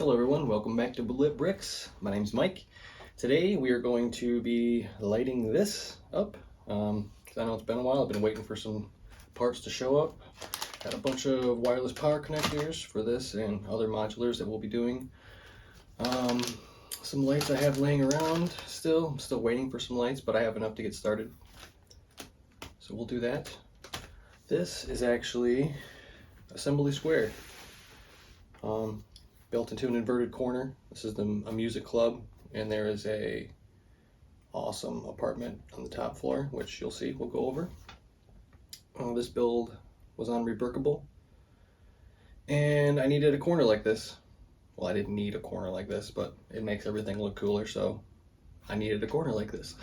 Hello everyone, welcome back to Lit Bricks. My name's Mike. Today we are going to be lighting this up. I know it's been a while, I've been waiting for some parts to show up. Got a bunch of wireless power connectors for this and other modulars that we'll be doing. Some lights I have laying around still. I'm still waiting for some lights, but I have enough to get started. So we'll do that. This is actually assembly square. Built into an inverted corner. This is a music club, and there is a awesome apartment on the top floor, which you'll see we'll go over. This build was on Rebrickable, and I needed a corner like this. Well, I didn't need a corner like this, but it makes everything look cooler, so I needed a corner like this.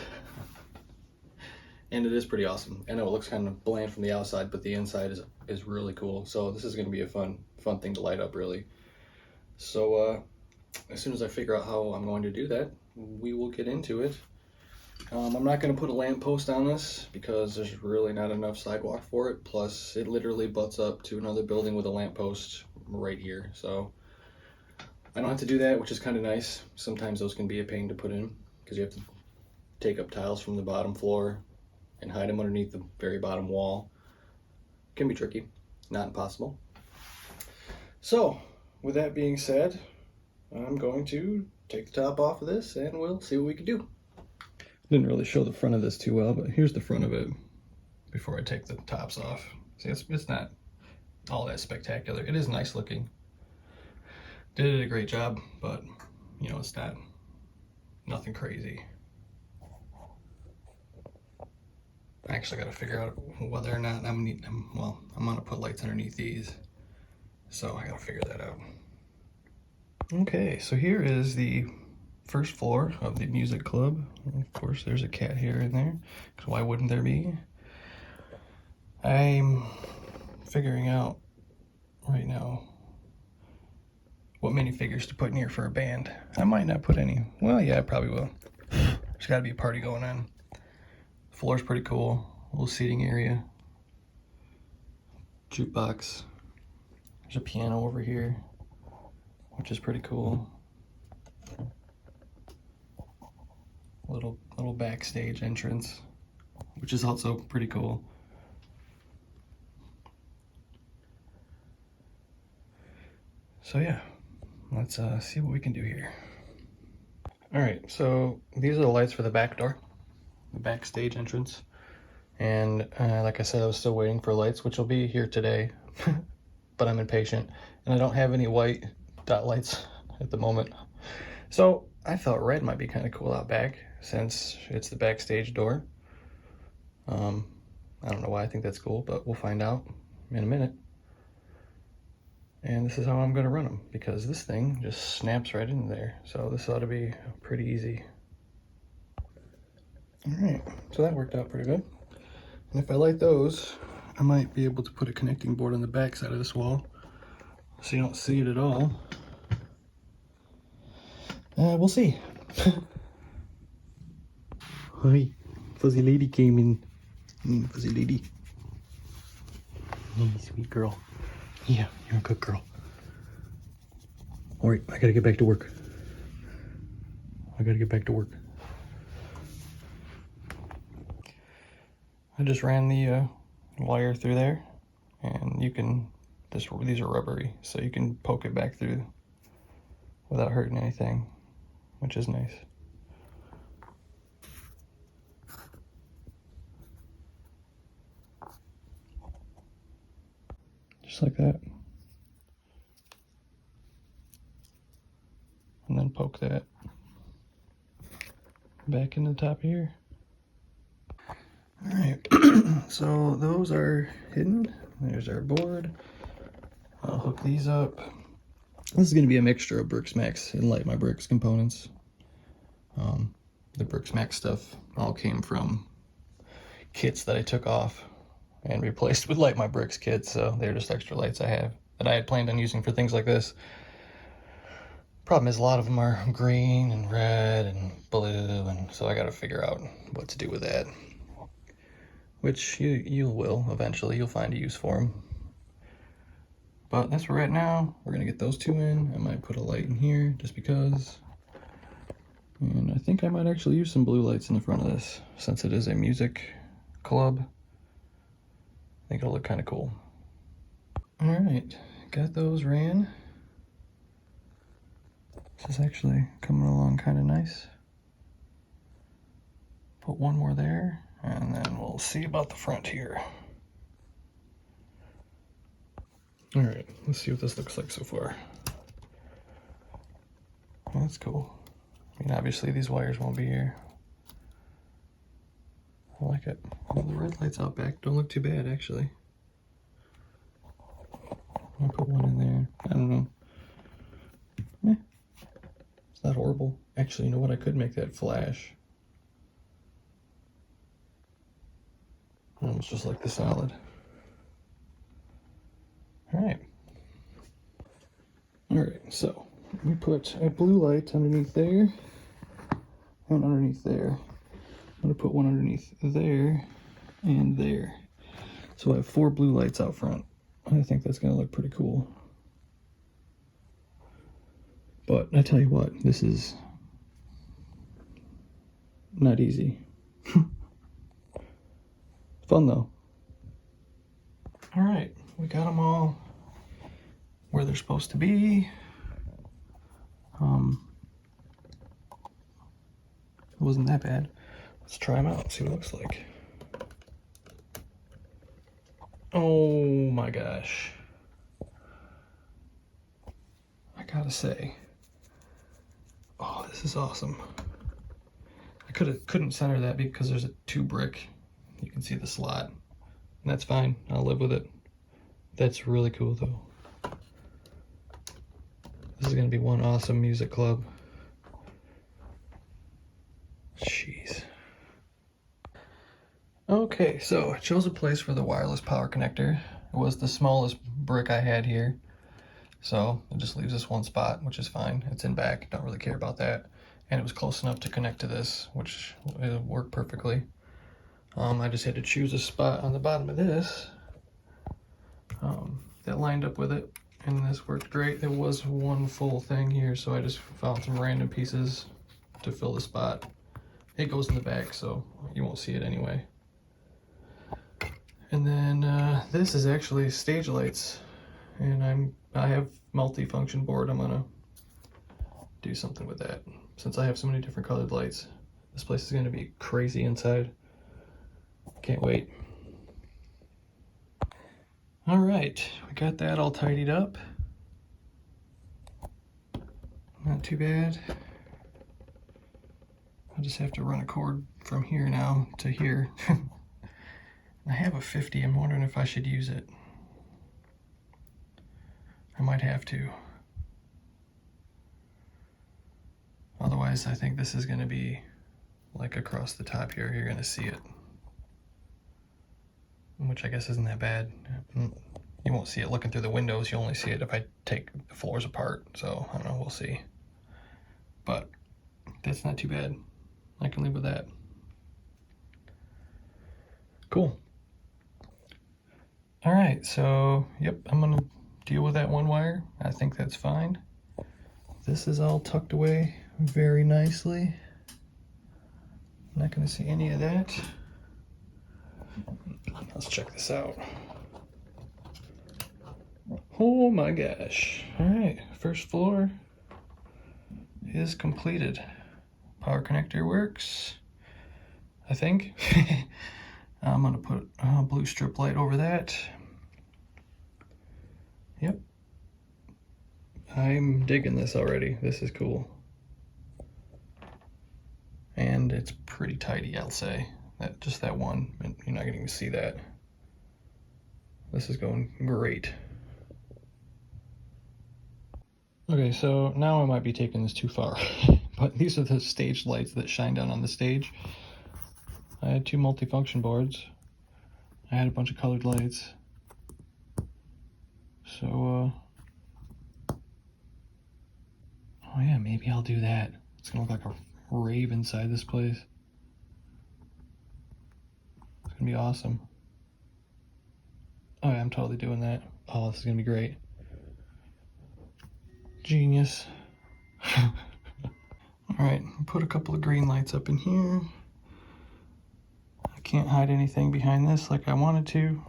And it is pretty awesome. I know it looks kind of bland from the outside, but the inside is really cool. So this is going to be a fun thing to light up, really. So as soon as I figure out how I'm going to do that, we will get into it. I'm not going to put a lamp post on this because there's really not enough sidewalk for it. Plus, it literally butts up to another building with a lamp post right here. So I don't have to do that, which is kind of nice. Sometimes those can be a pain to put in because you have to take up tiles from the bottom floor and hide them underneath the very bottom wall. Can be tricky, not impossible. So with that being said, I'm going to take the top off of this and we'll see what we can do. Didn't really show the front of this too well, but here's the front of it before I take the tops off. See, it's not all that spectacular. It is nice looking. Did a great job, but you know, it's nothing crazy. I actually got to figure out whether or not I'm gonna put lights underneath these. So I gotta figure that out. Okay, so here is the first floor of the music club. Of course, there's a cat here and there, because why wouldn't there be? I'm figuring out right now what minifigures to put in here for a band. I might not put any. Well, yeah, I probably will. There's gotta be a party going on. The floor's pretty cool. A little seating area. Jukebox. There's a piano over here, which is pretty cool. Little backstage entrance, which is also pretty cool. So yeah, let's see what we can do here. All right, so these are the lights for the back door, the backstage entrance. And like I said, I was still waiting for lights, which will be here today. But I'm impatient, and I don't have any white dot lights at the moment. So I thought red might be kind of cool out back, since it's the backstage door. I don't know why I think that's cool, but we'll find out in a minute. And this is how I'm gonna run them, because this thing just snaps right in there. So this ought to be pretty easy. All right, so that worked out pretty good. And if I light those, I might be able to put a connecting board on the back side of this wall so you don't see it at all. We'll see. Hi, fuzzy lady came in. Fuzzy lady. Hey, sweet girl. Yeah, you're a good girl. All right, I gotta get back to work. I just ran the wire through there, and you can these are rubbery, so you can poke it back through without hurting anything, which is nice. Just like that. And then poke that back in the top here. All right, so those are hidden. There's our board. I'll hook these up. This is going to be a mixture of Briksmax and Light My Bricks components. The Briksmax stuff all came from kits that I took off and replaced with Light My Bricks kits, so they're just extra lights I have that I had planned on using for things like this. Problem is, a lot of them are green and red and blue, and so I got to figure out what to do with that. Which you will eventually. You'll find a use for them. But that's where we're at now. We're gonna get those two in. I might put a light in here just because. And I think I might actually use some blue lights in the front of this since it is a music club. I think it'll look kind of cool. All right, got those ran. This is actually coming along kind of nice. Put one more there, and then we'll see about the front here. All right, let's see what this looks like so far. That's cool. I mean, obviously these wires won't be here. I like it. Well, the red lights out back don't look too bad, actually. I'll put one in there. I don't know. It's not horrible. Actually, you know what? I could make that flash. Almost just like the solid. Alright. Alright, so we put a blue light underneath there, one underneath there. I'm going to put one underneath there and there. So I have 4 blue lights out front. I think that's going to look pretty cool. But I tell you what, this is not easy. Fun though. Alright, we got them all where they're supposed to be. It wasn't that bad. Let's try them out, see what it looks like. Oh my gosh. I gotta say, oh, this is awesome. I couldn't center that because there's a 2 brick. You can see the slot. And that's fine. I'll live with it. That's really cool though. This is gonna be one awesome music club. Jeez. Okay, so I chose a place for the wireless power connector. It was the smallest brick I had here. So it just leaves us one spot, which is fine. It's in back, don't really care about that. And it was close enough to connect to this, which worked perfectly. I just had to choose a spot on the bottom of this that lined up with it, and this worked great. There was one full thing here, so I just found some random pieces to fill the spot. It goes in the back, so you won't see it anyway. And then this is actually stage lights, and I have multi-function board. I'm gonna do something with that since I have so many different colored lights. This place is gonna be crazy inside. Can't wait. All right, we got that all tidied up. Not too bad. I just have to run a cord from here now to here. I have a 50. I'm wondering if I should use it. I might have to. Otherwise, I think this is going to be like across the top here. You're going to see it. Which I guess isn't that bad. You won't see it looking through the windows. You only see it if I take the floors apart. So, I don't know. We'll see. But that's not too bad. I can live with that. Cool. All right, so, yep, I'm gonna deal with that one wire. I think that's fine. This is all tucked away very nicely. I'm not gonna see any of that. Let's check this out. Oh my gosh. All right, first floor is completed. Power connector works, I think. I'm gonna put a blue strip light over that. Yep. I'm digging this already. This is cool. And it's pretty tidy, I'll say. Just that one, you're not getting to see that. This is going great. Okay, so now I might be taking this too far. But these are the stage lights that shine down on the stage. I had 2 multifunction boards. I had a bunch of colored lights. So, oh yeah, maybe I'll do that. It's gonna look like a rave inside this place. It's gonna be awesome. Oh yeah, I'm totally doing that. Oh, this is gonna be great. Genius. All right, put a couple of green lights up in here. I can't hide anything behind this like I wanted to.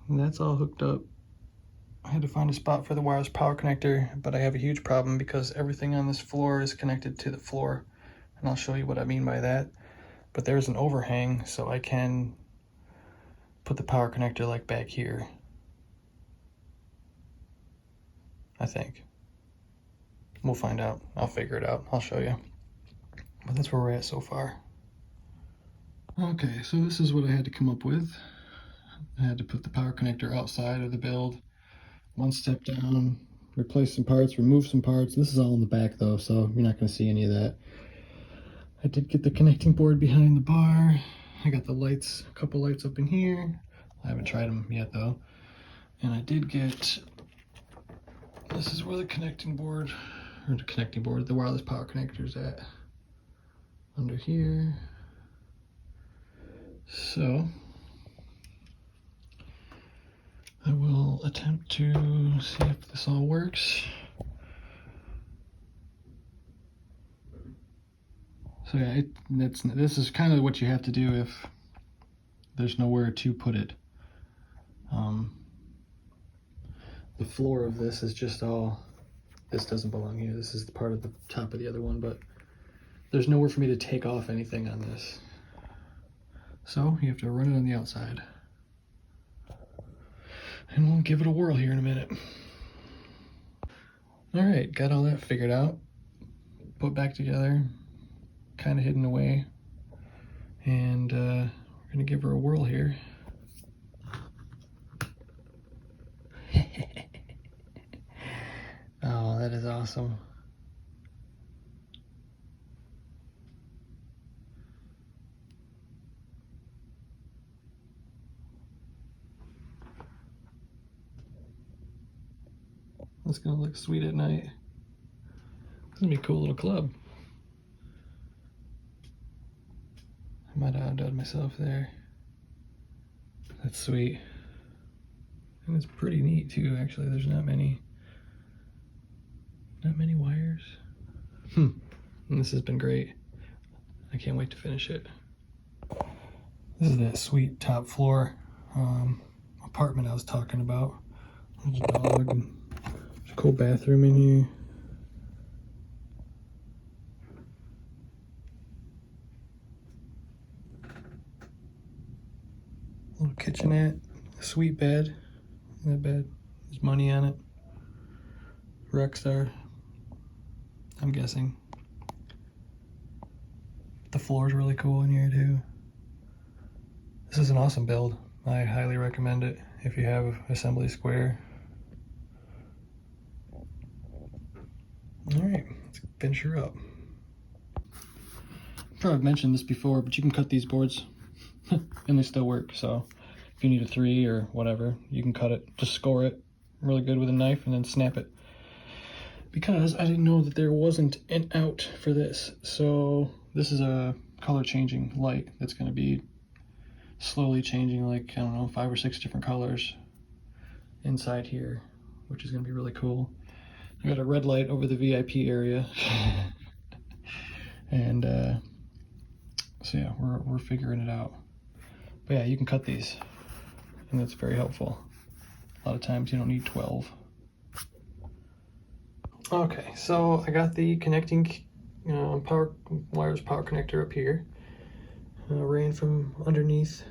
And that's all hooked up. I had to find a spot for the wireless power connector, but I have a huge problem because everything on this floor is connected to the floor. And I'll show you what I mean by that. But there's an overhang, so I can put the power connector like back here, I think. We'll find out. I'll figure it out. I'll show you. But that's where we're at so far. Okay, so this is what I had to come up with. I had to put the power connector outside of the build. One step down, replace some parts, remove some parts. This is all in the back though, so you're not going to see any of that. I did get the connecting board behind the bar. I got the lights, a couple lights up in here. I haven't tried them yet though. And I did get, this is where the connecting board, the wireless power connector is at. Under here. So, I will attempt to see if this all works. So yeah, this is kind of what you have to do if there's nowhere to put it. The floor of this is just all, this doesn't belong here. This is the part of the top of the other one, but there's nowhere for me to take off anything on this. So you have to run it on the outside. And we'll give it a whirl here in a minute. All right, got all that figured out, put back together, kind of hidden away, and we're gonna give her a whirl here. Oh, that is awesome. That's gonna look sweet at night. It's gonna be a cool little club. I might have outdone myself there. That's sweet. And it's pretty neat too, actually. There's not many wires. And this has been great. I can't wait to finish it. This is that sweet top floor apartment I was talking about. There's a dog and there's a cool bathroom in here. Little kitchenette, a sweet bed. That bed, there's money on it. Rockstar, I'm guessing. The floor is really cool in here too. This is an awesome build. I highly recommend it if you have Assembly Square. All right, let's finish her up. I'm sure I've mentioned this before, but you can cut these boards and they still work. So if you need a 3 or whatever, you can cut it. Just score it really good with a knife and then snap it. Because I didn't know that there wasn't an out for this. So this is a color changing light that's going to be slowly changing, like, I don't know, 5 or 6 different colors inside here, which is going to be really cool. I got a red light over the VIP area. And so yeah, we're figuring it out. But yeah, you can cut these, and that's very helpful. A lot of times you don't need 12. Okay, so I got the connecting wireless power connector up here. Ran from underneath,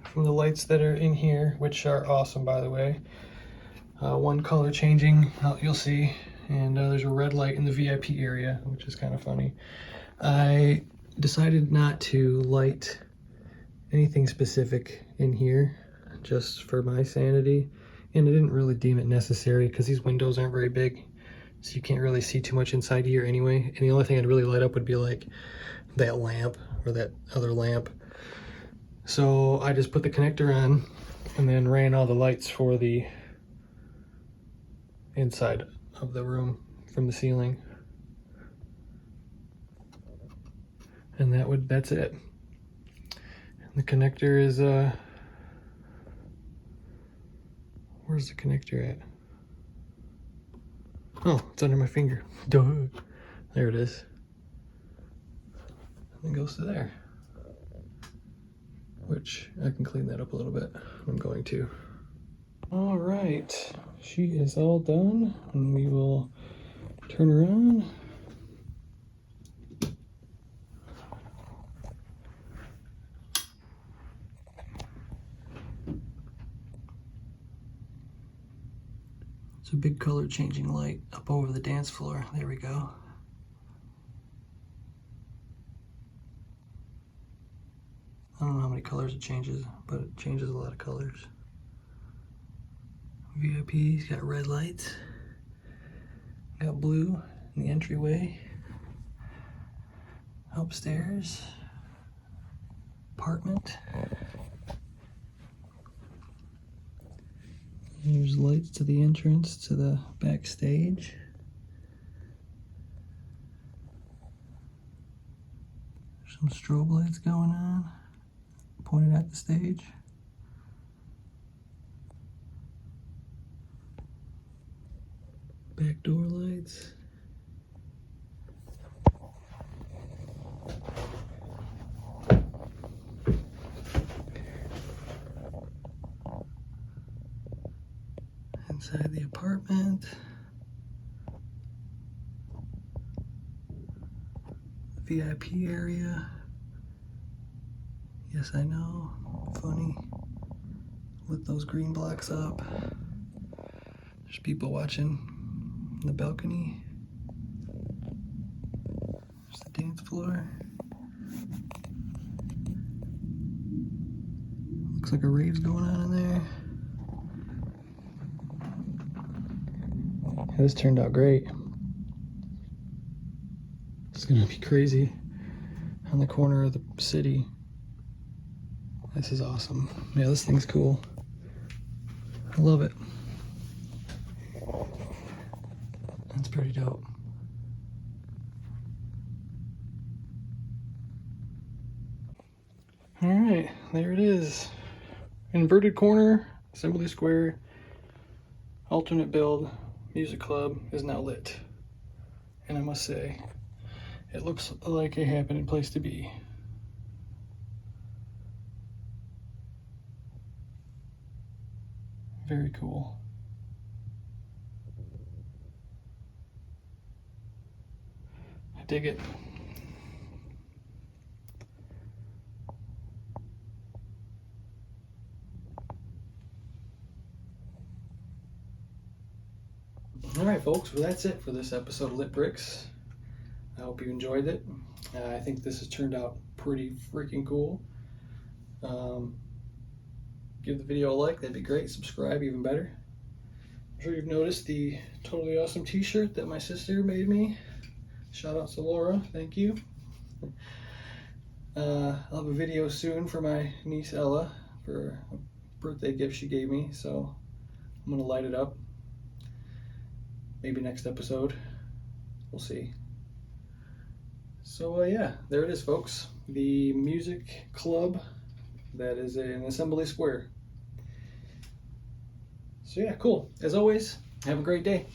from the lights that are in here, which are awesome, by the way. One color changing, you'll see, and there's a red light in the VIP area, which is kind of funny. I decided not to light anything specific in here, just for my sanity, and I didn't really deem it necessary because these windows aren't very big, so you can't really see too much inside here anyway, and the only thing I'd really light up would be like that lamp or that other lamp. So I just put the connector on and then ran all the lights for the inside of the room from the ceiling. And that's it. The connector is where's the connector at? Oh, it's under my finger. Duh. There it is. And it goes to there. Which I can clean that up a little bit. I'm going to. All right, she is all done, and we will turn her on. It's a big color changing light up over the dance floor. There we go. I don't know how many colors it changes, but it changes a lot of colors. VIP's got red lights, got blue in the entryway, upstairs, apartment. There's lights to the entrance to the backstage. There's some strobe lights going on, pointed at the stage. Back door lights. Inside the apartment. VIP area. Yes, I know. Funny. Lit those green blocks up. There's people watching on the balcony. There's the dance floor. Looks like a rave's going on in there. Yeah, this turned out great. It's gonna be crazy on the corner of the city. This is awesome. Yeah, this thing's cool. I love it. That's pretty dope. All right, there it is. Inverted corner, Assembly Square, alternate build, music club is now lit. And I must say, it looks like a happening place to be. Very cool. I dig it. All right, folks, well, that's it for this episode of Lit Bricks. I hope you enjoyed it. I think this has turned out pretty freaking cool. Give the video a like, that'd be great. Subscribe, even better. I'm sure you've noticed the totally awesome t-shirt that my sister made me. Shout out to Laura, thank you. I'll have a video soon for my niece Ella for a birthday gift she gave me, so I'm gonna light it up. Maybe next episode, we'll see. So yeah, there it is, folks. The music club that is in Assembly Square. So yeah, cool. As always, have a great day.